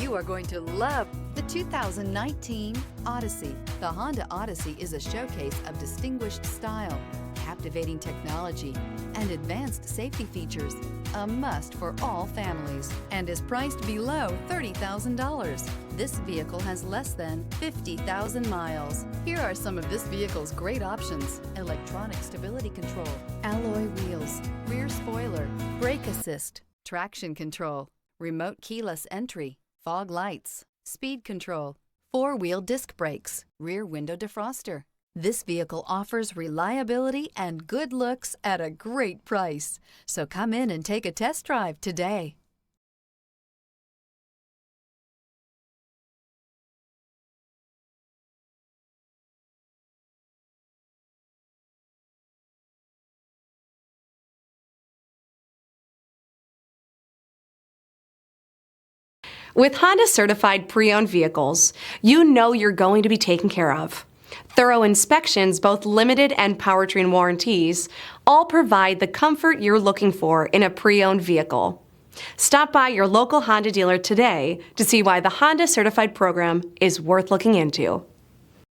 You are going to love the 2019 Odyssey. The Honda Odyssey is a showcase of distinguished style, captivating technology, and advanced safety features. A must for all families and is priced below $30,000. This vehicle has less than 50,000 miles. Here are some of this vehicle's great options: electronic stability control, alloy wheels, rear spoiler, brake assist, traction control, remote keyless entry, fog lights, speed control, four-wheel disc brakes, rear window defroster. This vehicle offers reliability and good looks at a great price. So come in and take a test drive today. With Honda Certified Pre-Owned Vehicles, you know you're going to be taken care of. Thorough inspections, both limited and powertrain warranties, all provide the comfort you're looking for in a pre-owned vehicle. Stop by your local Honda dealer today to see why the Honda Certified program is worth looking into.